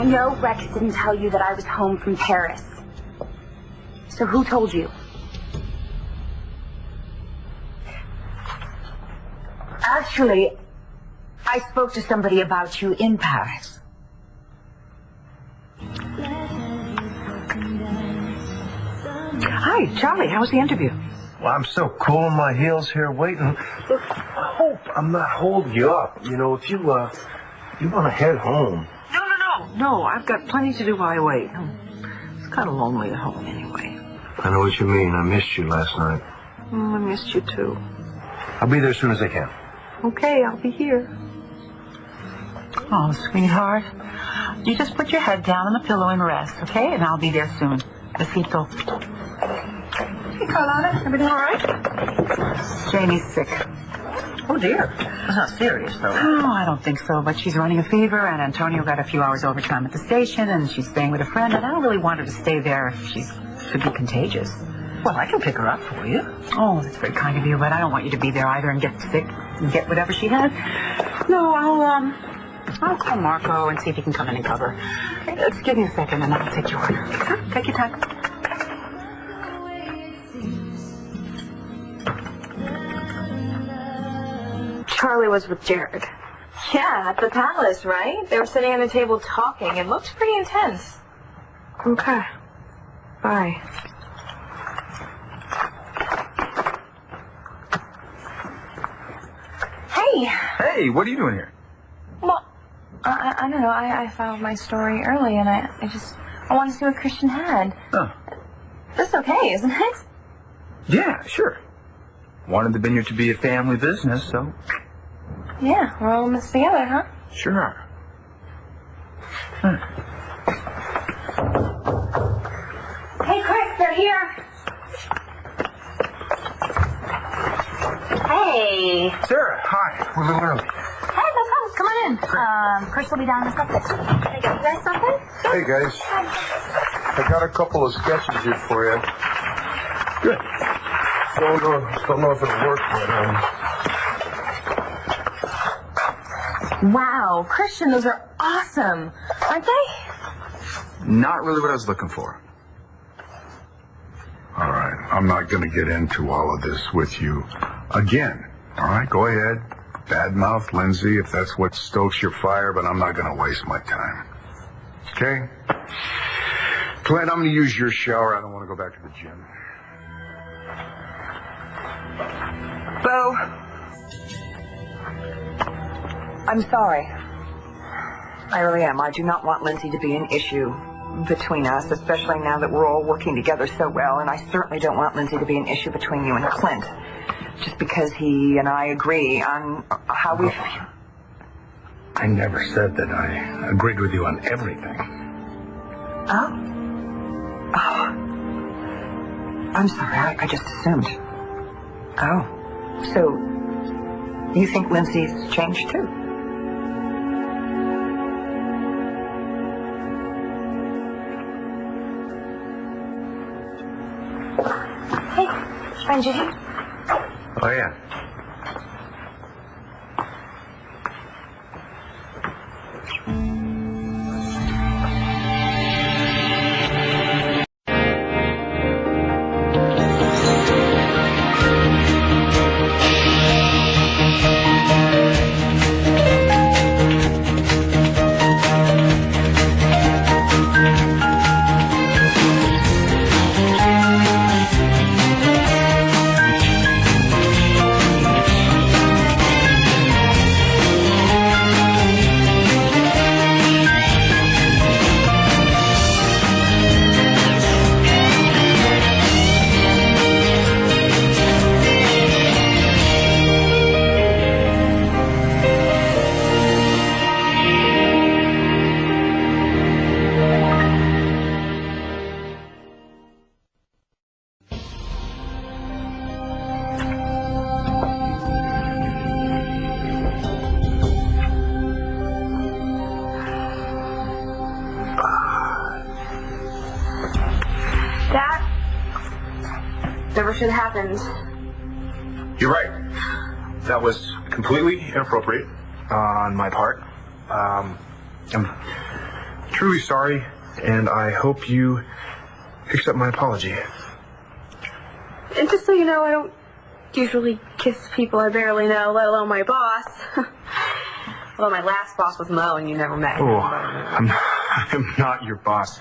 know Rex didn't tell you that I was home from Paris. So who told you? Actually, I spoke to somebody about you in Paris. Hi, Charlie. How was the interview? Well, I'm so cool on my heels here waiting. Look, I hope I'm not holding you up. You know, if you want to head home. No, I've got plenty to do while I wait. It's kind of lonely at home anyway. I know what you mean. I missed you last night. I missed you too. I'll be there as soon as I can. Okay, I'll be here. Oh, sweetheart. You just put your head down on the pillow and rest, okay? And I'll be there soon. Besito. Hey, Carlotta, everything all right? Jamie's sick. Oh, dear. That's not serious, though. Oh, I don't think so, but she's running a fever, and Antonio got a few hours overtime at the station, and she's staying with a friend, and I don't really want her to stay there if she could be contagious. Well, I can pick her up for you. Oh, that's very kind of you, but I don't want you to be there either and get sick and get whatever she has. No, I'll call Marco and see if he can come in and cover. Okay, just give me a second, and I'll take your order. Huh? Take your time. Charlie was with Jared. Yeah, at the palace, right? They were sitting at a table talking. It looked pretty intense. Okay. Bye. Hey! Hey, what are you doing here? Well, I don't know. I filed my story early, and I wanted to see what Christian had. Oh. This is okay, isn't it? Yeah, sure. Wanted the vineyard to be a family business, so... Yeah, we're all in this together, huh? Sure. Hey, Chris, they're here. Hey. Sarah, hi. We're a little early. Hey, no problem. Come on in. Chris will be down in a second. Can I get you guys something? Hey, guys. I got a couple of sketches here for you. Good. Don't know if it'll work, but Wow, Christian, those are awesome. Aren't they? Not really what I was looking for. All right, I'm not going to get into all of this with you again. All right, go ahead. Badmouth Lindsay if that's what stokes your fire, but I'm not going to waste my time. Okay? Clint, I'm going to use your shower. I don't want to go back to the gym. Bo. I'm sorry. I really am. I do not want Lindsay to be an issue between us, especially now that we're all working together so well, and I certainly don't want Lindsay to be an issue between you and Clint, just because he and I agree on how we feel. I never said that I agreed with you on everything. Oh? Oh. I'm sorry. I just assumed. Oh. So, you think Lindsay's changed too? Hey, friend Judy. Oh, yeah. Never should have happened. You're right. That was completely inappropriate on my part. I'm truly sorry, and I hope you accept my apology. And just so you know, I don't usually kiss people I barely know, let alone my boss. Although my last boss was Mo, and you never met him. Oh, I'm not your boss.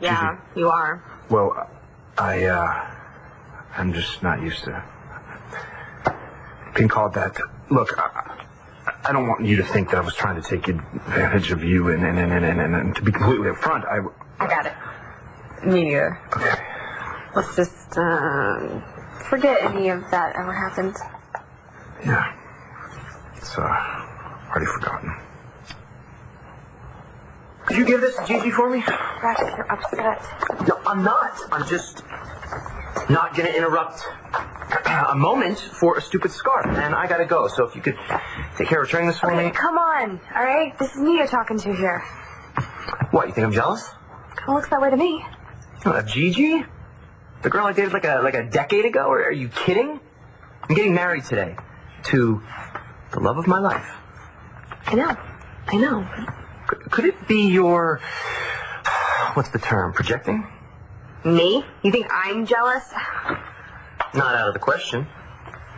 Yeah, you are. Well, I'm just not used to being called that. Look, I don't want you to think that I was trying to take advantage of you, and to be completely upfront, I got it. Me neither. Okay. Let's just, forget any of that ever happened. Yeah. It's, already forgotten. Could you give this to Gigi for me? Rex, you're upset. No, I'm not. I'm just not going to interrupt a moment for a stupid scarf. And I got to go. So if you could take care of returning this for me. Come on, all right? This is me you're talking to here. What, you think I'm jealous? Kind of looks that way to me. Gigi? The girl I dated like a decade ago? Are you kidding? I'm getting married today to the love of my life. I know. Could it be your... What's the term? Projecting? Me? You think I'm jealous? Not out of the question.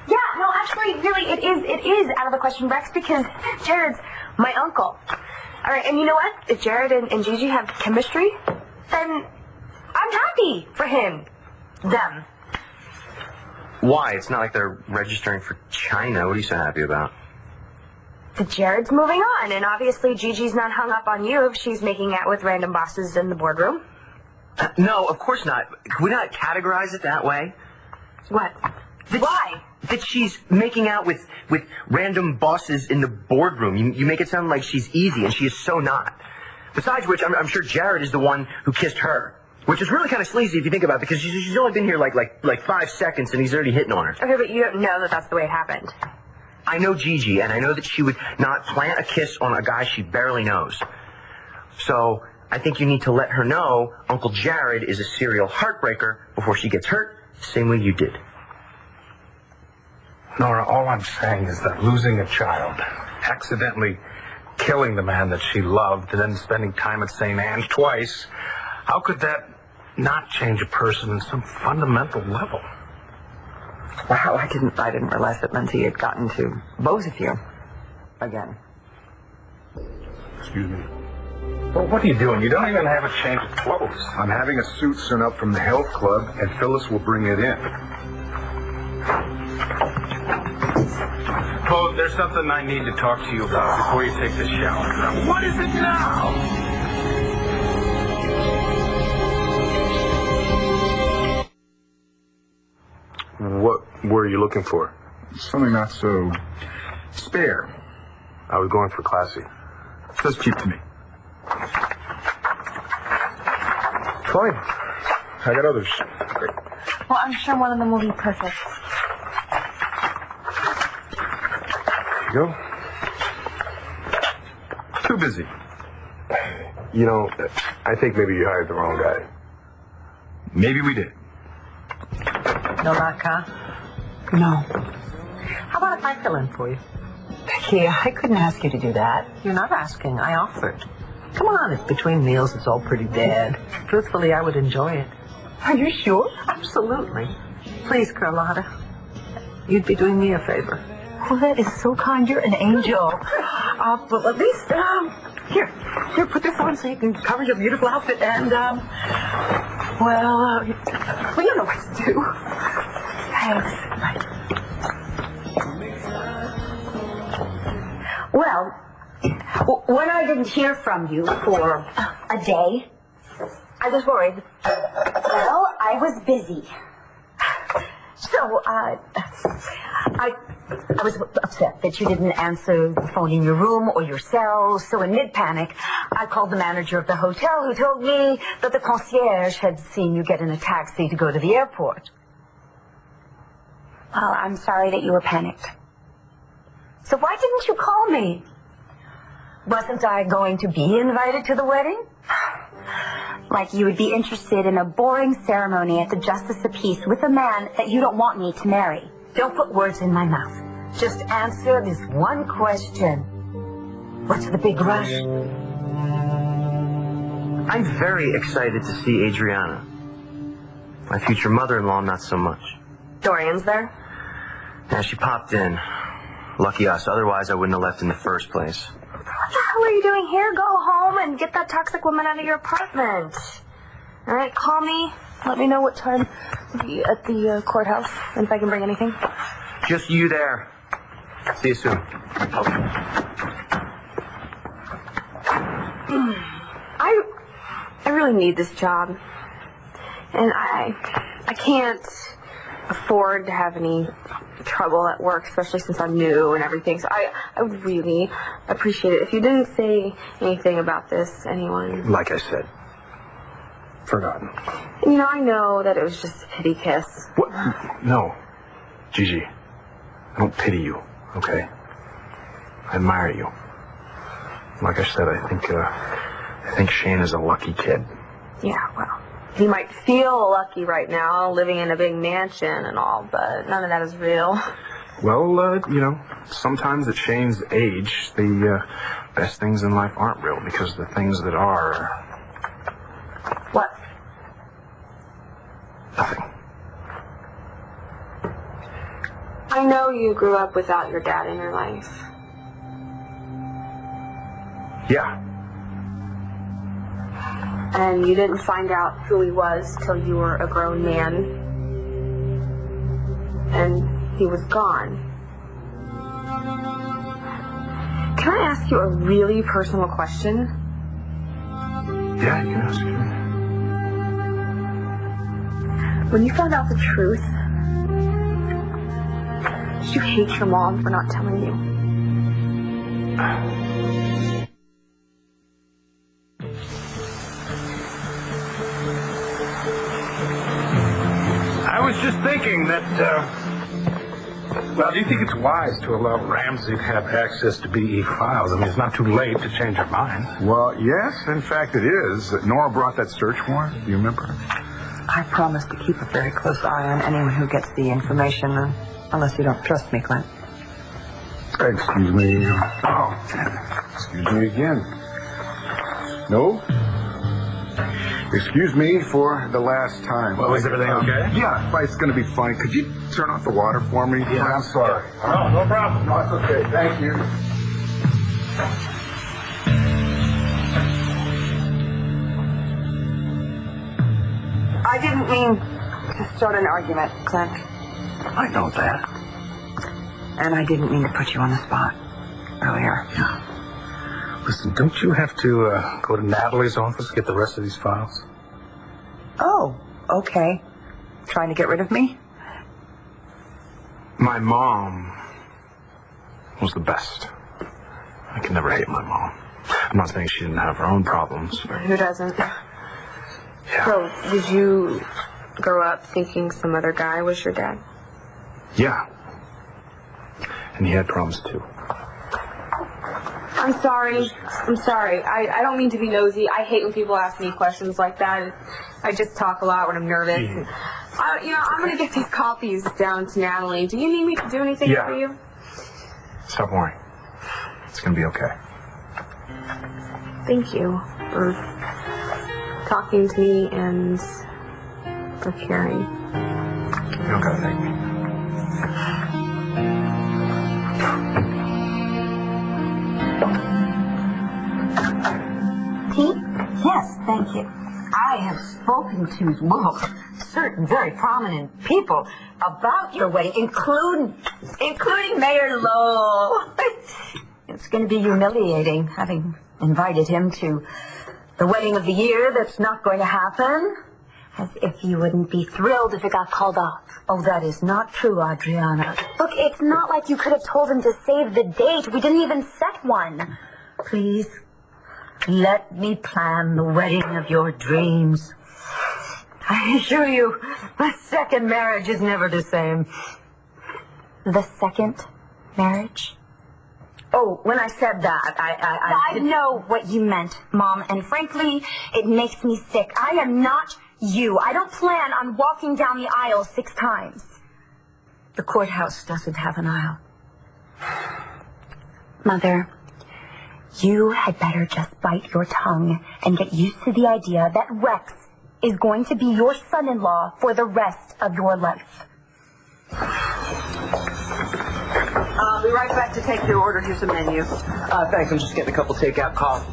Yeah, no, actually, really, it is out of the question, Rex, because Jared's my uncle. All right, and you know what? If Jared and Gigi have chemistry, then I'm happy for him. Them. Why? It's not like they're registering for China. What are you so happy about? That Jared's moving on, and obviously Gigi's not hung up on you if she's making out with random bosses in the boardroom. No, of course not. Can we not categorize it that way? What? Why? That she's making out with random bosses in the boardroom. You make it sound like she's easy, and she is so not. Besides which, I'm sure Jared is the one who kissed her. Which is really kind of sleazy if you think about it, because she's only been here like 5 seconds, and he's already hitting on her. Okay, but you don't know that that's the way it happened. I know Gigi, and I know that she would not plant a kiss on a guy she barely knows. So I think you need to let her know Uncle Jared is a serial heartbreaker before she gets hurt, same way you did. Nora, all I'm saying is that losing a child, accidentally killing the man that she loved, and then spending time at St. Anne's twice, how could that not change a person in some fundamental level? Wow, I didn't realize that Lindsay had gotten to both of you again. Excuse me. Well, what are you doing? You don't even have a change of clothes. I'm having a suit sent up from the health club, and Phyllis will bring it in. Oh, there's something I need to talk to you about before you take this shower. What is it now? What were you looking for? Something not so spare. I was going for classy. Feels cheap to me. Fine. I got others. Well, I'm sure one of them will be perfect. Here you go. Too busy. You know, I think maybe you hired the wrong guy. Maybe we did. No luck, huh? No. How about if I fill in for you? Becky, I couldn't ask you to do that. You're not asking. I offered. Come on, if between meals it's all pretty dead. Truthfully, I would enjoy it. Are you sure? Absolutely. Please, Carlotta. You'd be doing me a favor. Well, that is so kind. You're an angel. But at least, here, put this on so you can cover your beautiful outfit and, well, you know what to do. Thanks. Right. Well, when I didn't hear from you for a day, I was worried. Well, I was busy. So, I was upset that you didn't answer the phone in your room or your cell. So in mid-panic, I called the manager of the hotel, who told me that the concierge had seen you get in a taxi to go to the airport. Well, I'm sorry that you were panicked. So why didn't you call me? Wasn't I going to be invited to the wedding? Like you would be interested in a boring ceremony at the Justice of Peace with a man that you don't want me to marry. Don't put words in my mouth. Just answer this one question. What's the big rush? I'm very excited to see Adriana. My future mother-in-law, not so much. Dorian's there? Yeah, she popped in. Lucky us. Otherwise, I wouldn't have left in the first place. What the hell are you doing here? Go home and get that toxic woman out of your apartment. All right, call me. Let me know what time be at the courthouse and if I can bring anything. Just you there. See you soon. I really need this job. And I can't afford to have any trouble at work, especially since I'm new and everything. So I would really appreciate it if you didn't say anything about this to anyone. Like I said, forgotten. And, you know, I know that it was just a pity kiss. What? No. Gigi, I don't pity you, okay? I admire you. Like I said, I think Shane is a lucky kid. Yeah, well, he might feel lucky right now, living in a big mansion and all, but none of that is real. Well, you know, sometimes at Shane's age, the best things in life aren't real because the things that are... What? Nothing. I know you grew up without your dad in your life. Yeah. And you didn't find out who he was till you were a grown man. And he was gone. Can I ask you a really personal question? Yeah, you can ask me. When you found out the truth, did you hate your mom for not telling you? I was just thinking that, well, do you think it's wise to allow Ramsey to have access to BE files? I mean, it's not too late to change her mind. Well, yes, in fact it is. Nora brought that search warrant. Do you remember? I promise to keep a very close eye on anyone who gets the information, unless you don't trust me, Clint. Excuse me. Oh, excuse me again. No? Excuse me for the last time. Well, is everything okay? Yeah, it's going to be fine. Could you turn off the water for me? Yeah, I'm sorry. No, no problem. No, it's okay. Thank you. I didn't mean to start an argument, Clint. I know that. And I didn't mean to put you on the spot earlier. Yeah. Listen, don't you have to go to Natalie's office to get the rest of these files? Oh, okay. Trying to get rid of me? My mom was the best. I can never hate my mom. I'm not saying she didn't have her own problems. But Who doesn't? yeah. So, did you grow up thinking some other guy was your dad? Yeah. And he had problems too. I'm sorry. I don't mean to be nosy. I hate when people ask me questions like that. I just talk a lot when I'm nervous. And, I'm going to get these copies down to Natalie. Do you need me to do anything for you? Stop worrying. It's going to be okay. Thank you for talking to me and for caring. You don't got to thank me. Tea? Yes, thank you. I have spoken to, certain very prominent people about your wedding, including Mayor Lowell. It's going to be humiliating having invited him to the wedding of the year that's not going to happen. As if you wouldn't be thrilled if it got called off. Oh, that is not true, Adriana. Look, it's not like you could have told him to save the date. We didn't even set one. Please, let me plan the wedding of your dreams. I assure you, the second marriage is never the same. The second marriage? Oh, when I said that, I know what you meant, Mom, and frankly, it makes me sick. I am not you. I don't plan on walking down the aisle 6 times. The courthouse doesn't have an aisle. Mother, You had better just bite your tongue and get used to the idea that Rex is going to be your son-in-law for the rest of your life. I'll be right back to take your order. Here's the menu. Thanks, I'm just getting a couple takeout calls.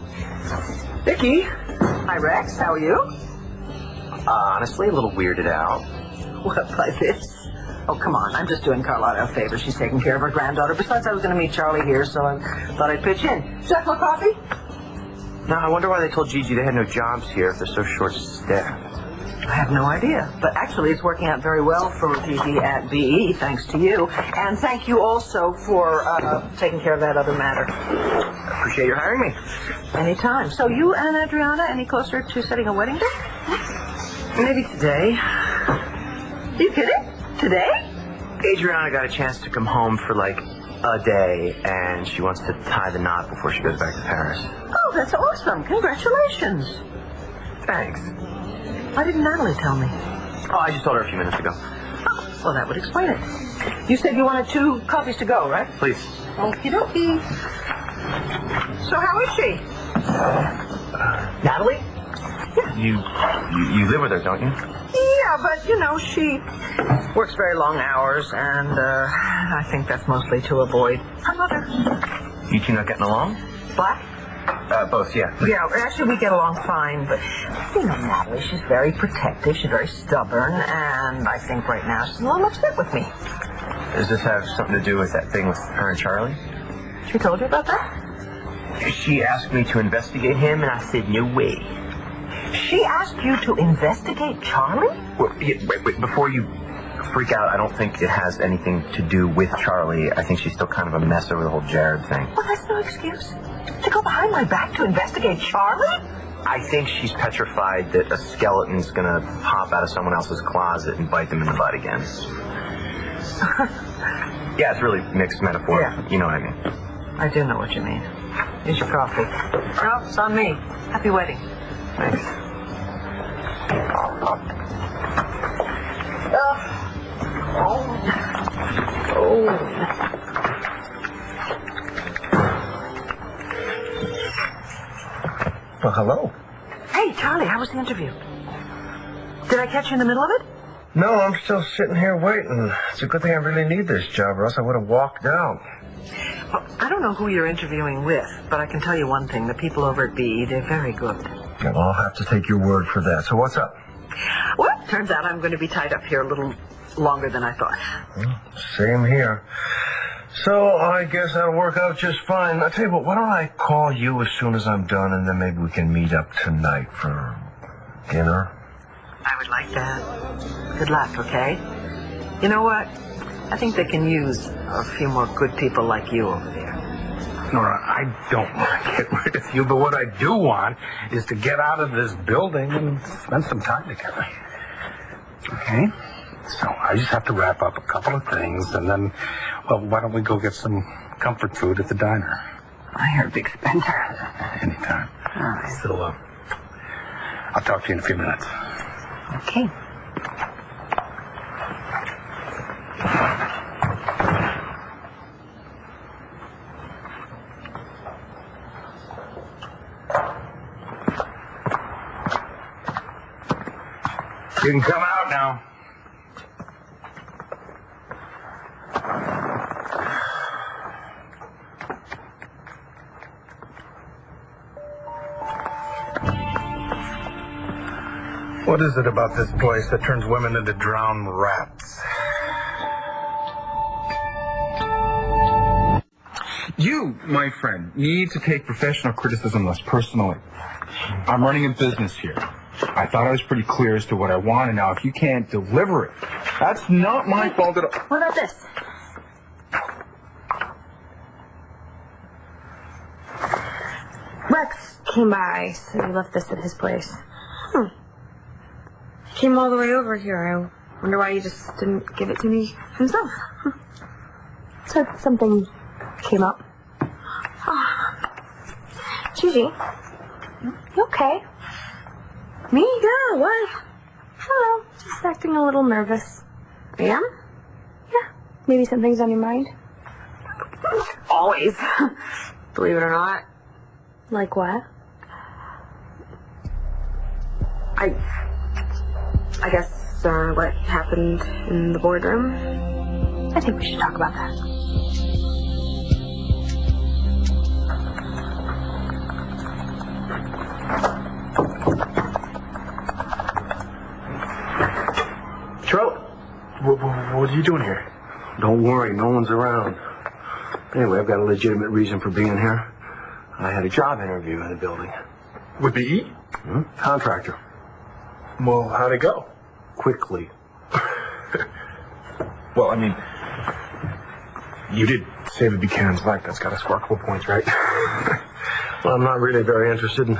Vicky. Hi, Rex. How are you? Honestly, a little weirded out. What, by this? Oh, come on. I'm just doing Carlotta a favor. She's taking care of her granddaughter. Besides, I was going to meet Charlie here, so I thought I'd pitch in. Jack, more coffee? No, I wonder why they told Gigi they had no jobs here if they're so short-staffed. I have no idea. But actually, it's working out very well for Gigi at VE, thanks to you. And thank you also for taking care of that other matter. Appreciate your hiring me. Anytime. So you and Adriana, any closer to setting a wedding date? Maybe today. Are you kidding? Today? Adriana got a chance to come home for like a day, and she wants to tie the knot before she goes back to Paris. Oh, that's awesome. Congratulations. Thanks. Why didn't Natalie tell me? Oh, I just told her a few minutes ago. Oh, well, that would explain it. You said you wanted 2 coffees to go, right? Please. Okie dokie. So how is she? Natalie? Yeah. You live with her, don't you? Yeah, but, you know, she works very long hours, and I think that's mostly to avoid her mother. You two not getting along? Black? Both, yeah. Yeah, actually we get along fine, but, you know, Natalie, she's very protective, she's very stubborn, and I think right now she's a little upset with me. Does this have something to do with that thing with her and Charlie? She told you about that? She asked me to investigate him, and I said, no way. She asked you to investigate Charlie? Well, wait, before you freak out, I don't think it has anything to do with Charlie. I think she's still kind of a mess over the whole Jared thing. Well, that's no excuse. To go behind my back to investigate Charlie? I think she's petrified that a skeleton's gonna pop out of someone else's closet and bite them in the butt again. Yeah, it's really mixed metaphor. Yeah. You know what I mean. I do know what you mean. Here's your coffee. Well, it's on me. Happy wedding. Thanks. Well, hello. Hey, Charlie, how was the interview? Did I catch you in the middle of it? No, I'm still sitting here waiting. It's a good thing I really need this job, or else I would have walked out. Well, I don't know who you're interviewing with, but I can tell you one thing. The people over at BE, they're very good. Yeah, well, I'll have to take your word for that. So what's up? Well, turns out I'm going to be tied up here a little longer than I thought. Well, same here. So I guess that'll work out just fine. I'll tell you what, why don't I call you as soon as I'm done, and then maybe we can meet up tonight for dinner? I would like that. Good luck, okay? You know what? I think they can use a few more good people like you over there. Nora, I don't want to get rid of you, but what I do want is to get out of this building and spend some time together. Okay? So I just have to wrap up a couple of things, and then, well, why don't we go get some comfort food at the diner? You're a big spender. Anytime. All right. So, I'll talk to you in a few minutes. Okay. You can come out now. What is it about this place that turns women into drowned rats? You, my friend, need to take professional criticism less personally. I'm running a business here. I thought I was pretty clear as to what I want, and now if you can't deliver it, that's not my fault at all. What about this? Rex came by, so he left this at his place. He came all the way over here. I wonder why he just didn't give it to me himself. Said something came up. Gigi, you okay? Me? Yeah, what? I don't know, just acting a little nervous. I am? Yeah, maybe something's on your mind. Always. Believe it or not. Like what? I guess what happened in the boardroom. I think we should talk about that. Charlotte, what are you doing here? Don't worry, no one's around. Anyway, I've got a legitimate reason for being here. I had a job interview in the building. With BE? Contractor. Well, how'd it go? Quickly. Well, I mean, you did save the Buchanan's life. That's got us sparkable points, right? Well, I'm not really very interested in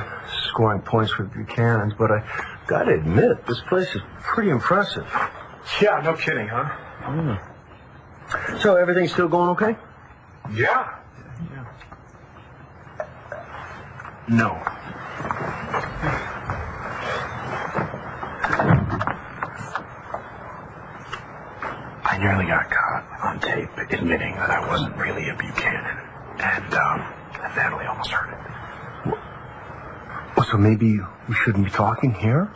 scoring points for Buchanan's, but I gotta admit, this place is pretty impressive. Yeah, no kidding, huh? So, everything's still going okay? Yeah. No. I nearly got caught on tape admitting that I wasn't really a Buchanan. And Natalie almost heard it. Well, so maybe we shouldn't be talking here?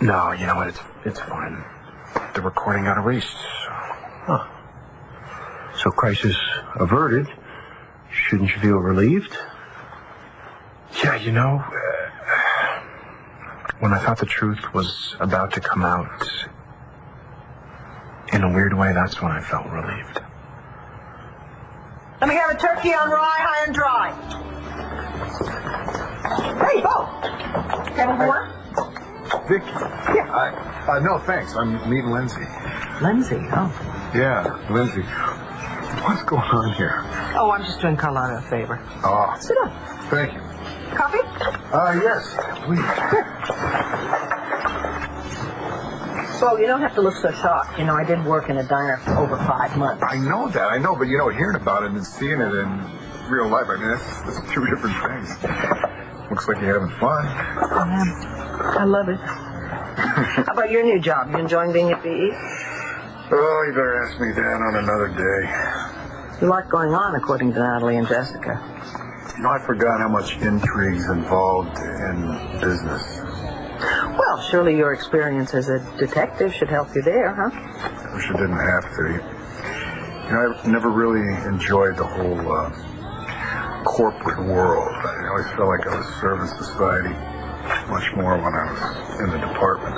No, you know what? It's fine. The recording got erased. Huh. So crisis averted. Shouldn't you feel relieved? Yeah, you know, when I thought the truth was about to come out, in a weird way, that's when I felt relieved. Let me have a turkey on rye, high and dry. Hey, Bo. Have more? Vicky. Yeah. No, thanks. I'm meeting Lindsay. Lindsay, oh. Yeah, Lindsay. What's going on here? Oh, I'm just doing Carlotta a favor. Oh, Sit down. thank you. Coffee? Yes, please. Bo, you don't have to look so shocked. You know, I did work in a diner for over 5 months. I know that, but hearing about it and seeing it in real life, I mean, that's two different things. Looks like you're having fun. I love it. How about your new job? You enjoying being at BE? Oh, you better ask me that on another day. There's a lot going on, according to Natalie and Jessica. I forgot how much intrigue's involved in business. Well, surely your experience as a detective should help you there, huh? I wish I didn't have to. I never really enjoyed the whole corporate world. I always felt like I was serving society much more when I was in the department.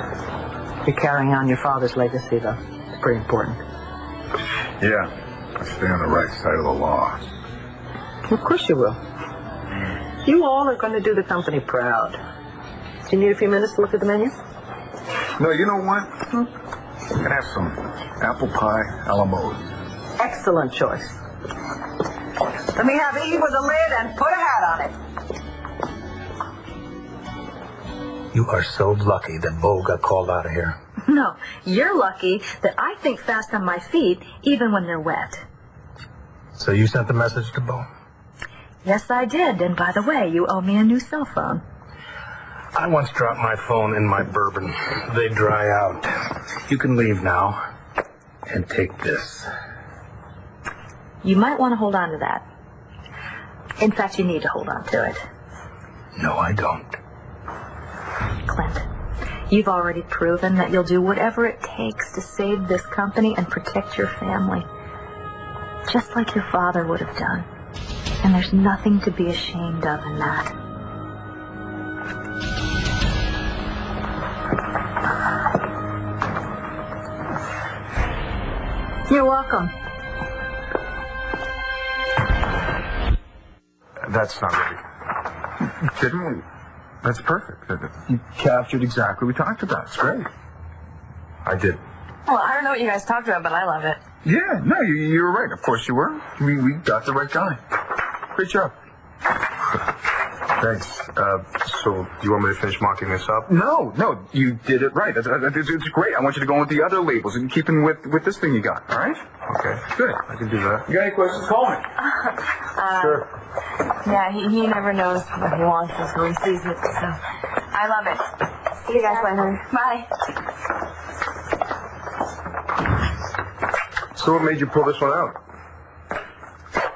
You're carrying on your father's legacy, though. It's pretty important. Yeah, I stay on the right side of the law. Of course you will. You all are going to do the company proud. Do you need a few minutes to look at the menu? No, you know what? I'm going to have some apple pie a la mode. Excellent choice. Let me have Eve with a lid and put a hat on it. You are so lucky that Bo got called out of here. No, you're lucky that I think fast on my feet even when they're wet. So you sent the message to Bo? Yes, I did. And by the way, you owe me a new cell phone. I once dropped my phone in my bourbon. They dry out. You can leave now and take this. You might want to hold on to that. In fact, you need to hold on to it. No, I don't. Clint, you've already proven that you'll do whatever it takes to save this company and protect your family. Just like your father would have done. And there's nothing to be ashamed of in that. You're welcome. That's not ready. Didn't we? That's perfect. You captured exactly what we talked about. It's great. I did. Well, I don't know what you guys talked about, but I love it. Yeah, no, you were right. Of course you were. We got the right guy. Great job. Thanks. So, do you want me to finish mocking this up? No, you did it right. It's great. I want you to go with the other labels and keep in with this thing you got, all right? Okay. Good. I can do that. You got any questions, call me. Sure. Yeah, he never knows what he wants until he sees it, so I love it. See you guys later. Bye. So what made you pull this one out?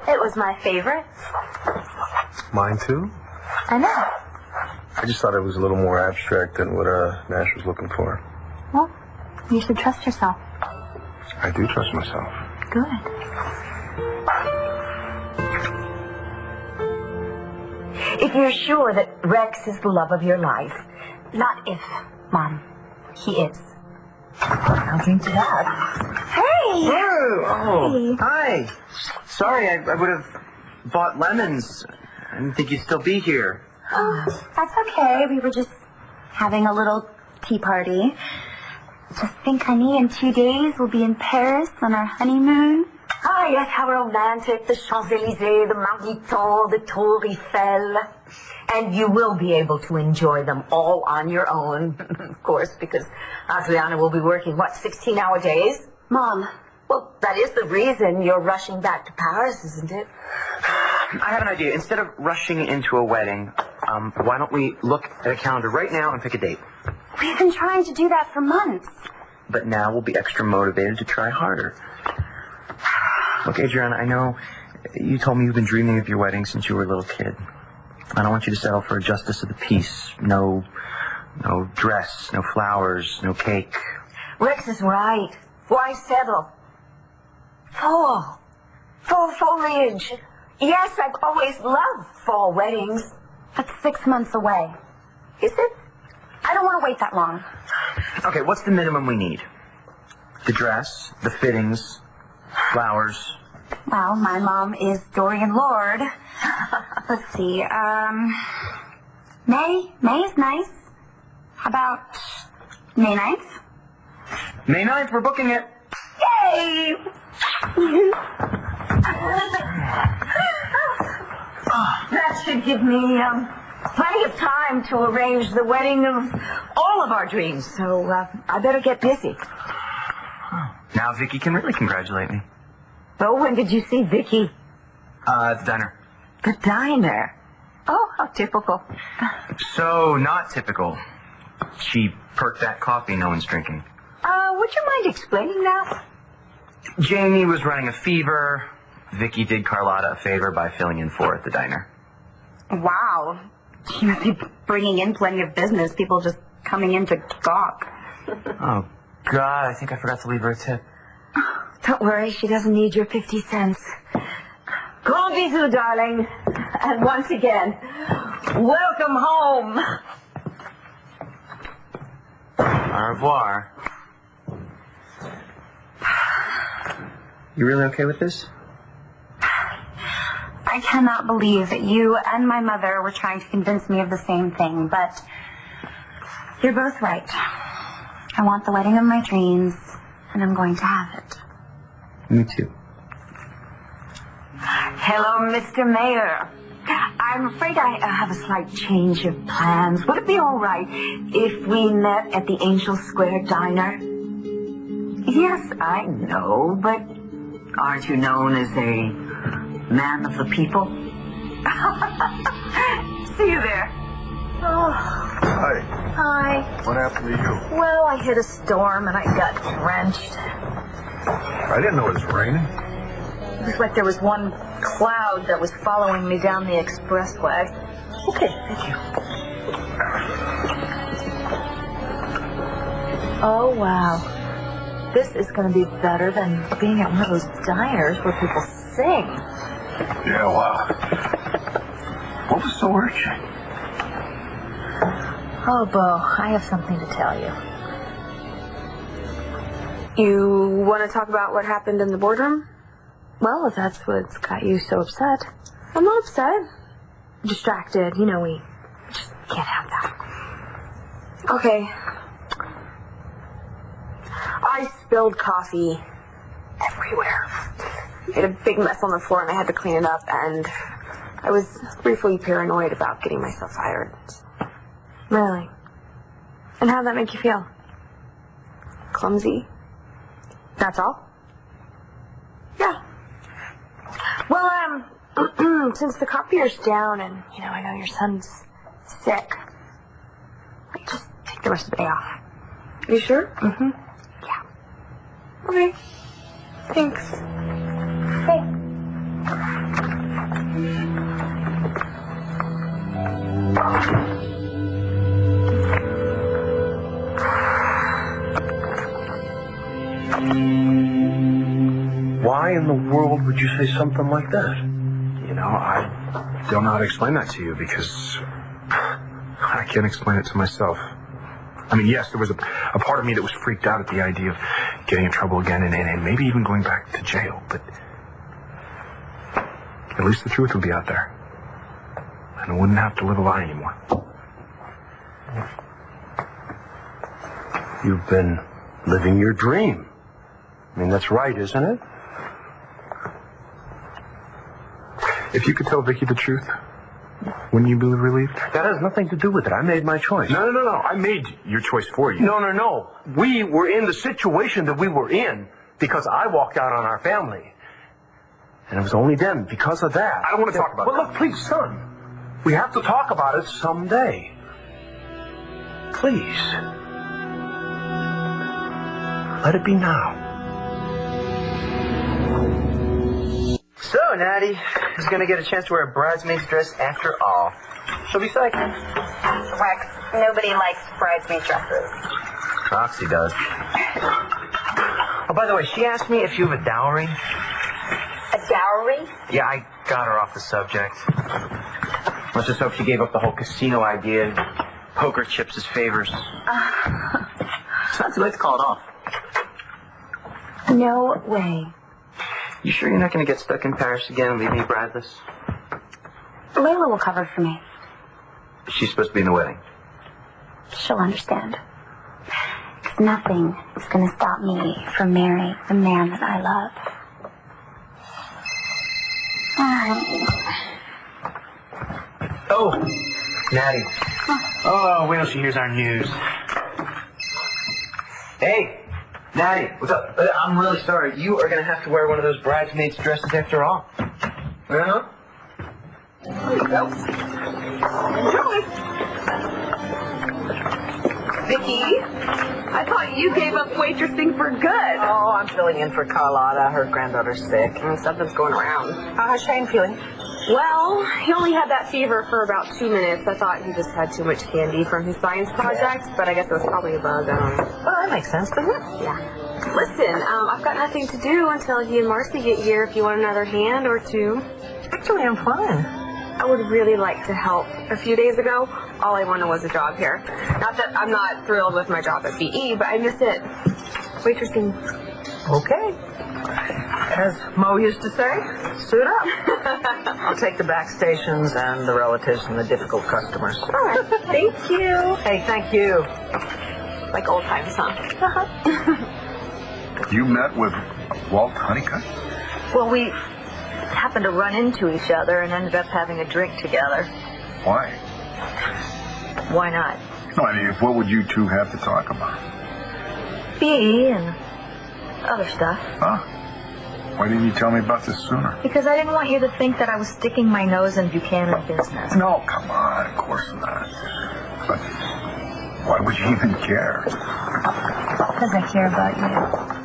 It was my favorite. Mine too? I know. I just thought it was a little more abstract than what Nash was looking for. Well, you should trust yourself. I do trust myself. Good. If you're sure that Rex is the love of your life, not if, Mom, he is. I'll drink to that. Hey! Oh, hi. Sorry, I would have bought lemons. I didn't think you'd still be here. Oh, that's okay. We were just having a little tea party. Just think, honey, in 2 days we'll be in Paris on our honeymoon. Ah, yes, how romantic. The Champs-Élysées, the Marguerite, the Tour Eiffel. And you will be able to enjoy them all on your own, of course, because Adriana will be working, 16-hour days? Mom. Well, that is the reason you're rushing back to Paris, isn't it? I have an idea. Instead of rushing into a wedding, why don't we look at a calendar right now and pick a date? We've been trying to do that for months. But now we'll be extra motivated to try harder. Look, Adriana, I know you told me you've been dreaming of your wedding since you were a little kid. I don't want you to settle for a justice of the peace. No dress, no flowers, no cake. Rex is right. Why settle? Fall. Fall foliage. Yes, I've always loved fall weddings. That's 6 months away. Is it? I don't want to wait that long. Okay, what's the minimum we need? The dress, the fittings, flowers. Well, my mom is Dorian Lord. Let's see, May is nice. How about May 9th? May 9th, we're booking it. Yay! That should give me, plenty of time to arrange the wedding of all of our dreams, so, I better get busy. Now Vicky can really congratulate me. Oh, when did you see Vicky? At the diner. The diner? Oh, how typical. So not typical. She perked that coffee no one's drinking. Would you mind explaining that? Jamie was running a fever. Vicky did Carlotta a favor by filling in for her at the diner. Wow. She must be bringing in plenty of business, people just coming in to gawk. Oh, God, I think I forgot to leave her a tip. Don't worry, she doesn't need your 50 cents. Grand bisous, darling. And once again, welcome home. Au revoir. You really okay with this? I cannot believe that you and my mother were trying to convince me of the same thing, but you're both right. I want the wedding of my dreams, and I'm going to have it. Me too. Hello, Mr. Mayor. I'm afraid I have a slight change of plans. Would it be all right if we met at the Angel Square Diner? Yes, I know, but aren't you known as a man of the people? See you there. Oh. Hi. Hi. What happened to you? Well, I hit a storm and I got drenched. I didn't know it was raining. It was like there was one cloud that was following me down the expressway. Okay, thank you. Oh, wow. This is going to be better than being at one of those diners where people sing. Yeah, wow. What was so urgent? Oh, Bo, I have something to tell you. You want to talk about what happened in the boardroom? Well, if that's what's got you so upset. I'm not upset. I'm distracted. You know, we just can't have that. Okay. I spilled coffee everywhere. Made a big mess on the floor and I had to clean it up, and I was briefly paranoid about getting myself fired. Really? And how'd that make you feel? Clumsy? That's all? Yeah. Well, since the copier's down and, you know, I know your son's sick, I'll just take the rest of the day off. You sure? Mm-hmm. Yeah. Okay. Thanks. Hey. in the world would you say something like that? You know, I don't know how to explain that to you because I can't explain it to myself. I mean, yes, there was a part of me that was freaked out at the idea of getting in trouble again and maybe even going back to jail, but at least the truth would be out there. And I wouldn't have to live a lie anymore. You've been living your dream. I mean, that's right, isn't it? If you could tell Vicky the truth, wouldn't you be relieved? That has nothing to do with it. I made my choice. No. I made your choice for you. No. We were in the situation that we were in because I walked out on our family. And it was only then, because of that. I don't want to talk about Well, that. look, please, son. We have to talk about it someday. Please. Let it be now. So, Natty is going to get a chance to wear a bridesmaid's dress after all. She'll be psyched. Rex, nobody likes bridesmaid dresses. Roxy does. Oh, by the way, she asked me if you have a dowry. A dowry? Yeah, I got her off the subject. Let's just hope she gave up the whole casino idea. Poker chips as favors. It's not too late to call it off. No way. You sure you're not going to get stuck in Paris again and leave me bridless? Layla will cover for me. She's supposed to be in the wedding. She'll understand. Because nothing is going to stop me from marrying the man that I love. Oh, Natty. Oh, wait till she hears our news. Hey, Natty, what's up? I'm really sorry. You are going to have to wear one of those bridesmaids' dresses after all. Uh-huh. There you go. Enjoy. Vicky, I thought you gave up waitressing for good. Oh, I'm filling in for Carlotta. Her granddaughter's sick. Something's going around. How's Shane feeling? Well, he only had that fever for about 2 minutes. I thought he just had too much candy from his science project, but I guess it was probably a bug. Well, that makes sense, doesn't it? Yeah. Listen, I've got nothing to do until he and Marcy get here if you want another hand or two. Actually, I'm fine. I would really like to help. A few days ago, all I wanted was a job here. Not that I'm not thrilled with my job at BE, but I miss it. Waitressing. Okay. As Mo used to say, suit up. I'll take the back stations and the relatives and the difficult customers. All right. Thank you. Hey, thank you. Like old times, huh? You met with Walt Honeycutt? Well, we happened to run into each other and ended up having a drink together. Why? Why not? No, I mean, what would you two have to talk about? BE and other stuff. Huh? Why didn't you tell me about this sooner? Because I didn't want you to think that I was sticking my nose in Buchanan business. No, come on, of course not. But why would you even care? Because I care about you.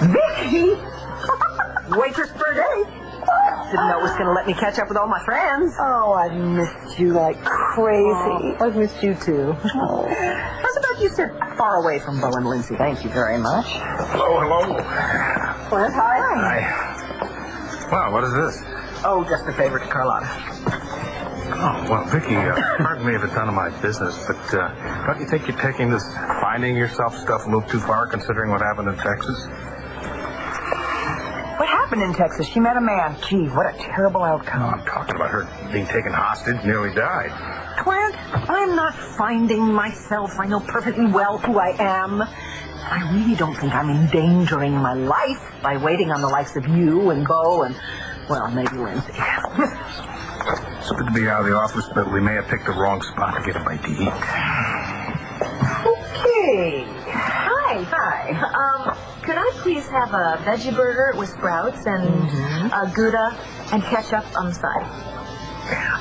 Vicky! Waitress for a day. Didn't know it was going to let me catch up with all my friends. Oh, I've missed you like crazy. I've missed you too. How's about you sit far away from Bo and Lindsay? Thank you very much. Hello. Clint, hi. Hi. Wow, what is this? Oh, just a favor to Carlotta. Oh, well, Vicky, pardon me if it's none of my business, but don't you think you're taking this finding yourself stuff a little too far considering what happened in Texas? What happened in Texas? She met a man. Gee, what a terrible outcome. I'm talking about her being taken hostage, nearly died. Clint, I'm not finding myself. I know perfectly well who I am. I really don't think I'm endangering my life by waiting on the likes of you and Bo and, well, maybe Lindsay. It's good to be out of the office, but we may have picked the wrong spot to get a bite to eat. Okay. Hi. Could I please have a veggie burger with sprouts and Gouda and ketchup on the side?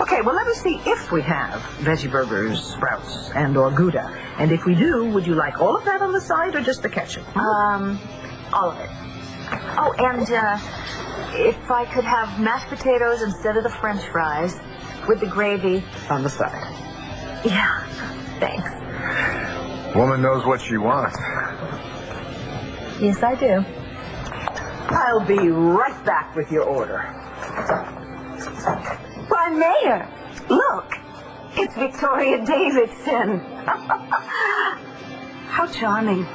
Okay, well, let me see if we have veggie burgers, sprouts, and or Gouda. And if we do, would you like all of that on the side or just the ketchup? All of it. Oh, and if I could have mashed potatoes instead of the French fries with the gravy On the side. Yeah, thanks. Woman knows what she wants. Yes, I do. I'll be right back with your order. Why, Mayor, look. It's Victoria Davidson. How charming.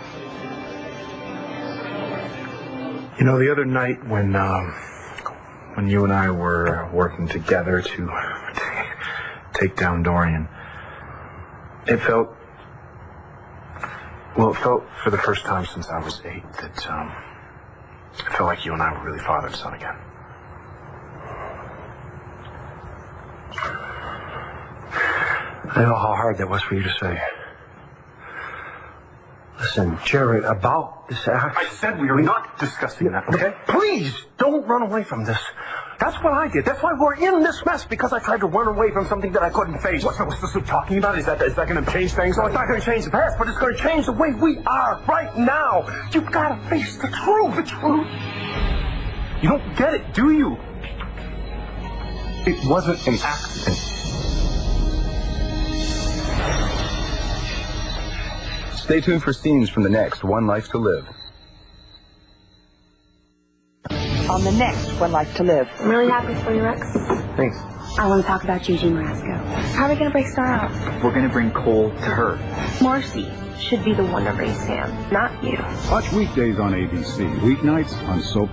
You know, the other night when you and I were working together to take down Dorian, it felt for the first time since I was 8 that it felt like you and I were really father and son again. I know how hard that was for you to say. Listen, Jared, about this act... I said we are not discussing that, okay? Please, don't run away from this. That's what I did. That's why we're in this mess, because I tried to run away from something that I couldn't face. What's this talking about? Is that going to change things? No, it's not going to change the past, but it's going to change the way we are right now. You've got to face the truth. The truth. You don't get it, do you? It wasn't an accident. Stay tuned for scenes from the next One Life to Live. On the next One Life to Live. I'm really happy for you, Rex. Thanks. I want to talk about Gigi Marasco. How are we going to break Star out? We're going to bring Cole to her. Marcy should be the one to raise Sam, not you. Watch weekdays on ABC, weeknights on Soap.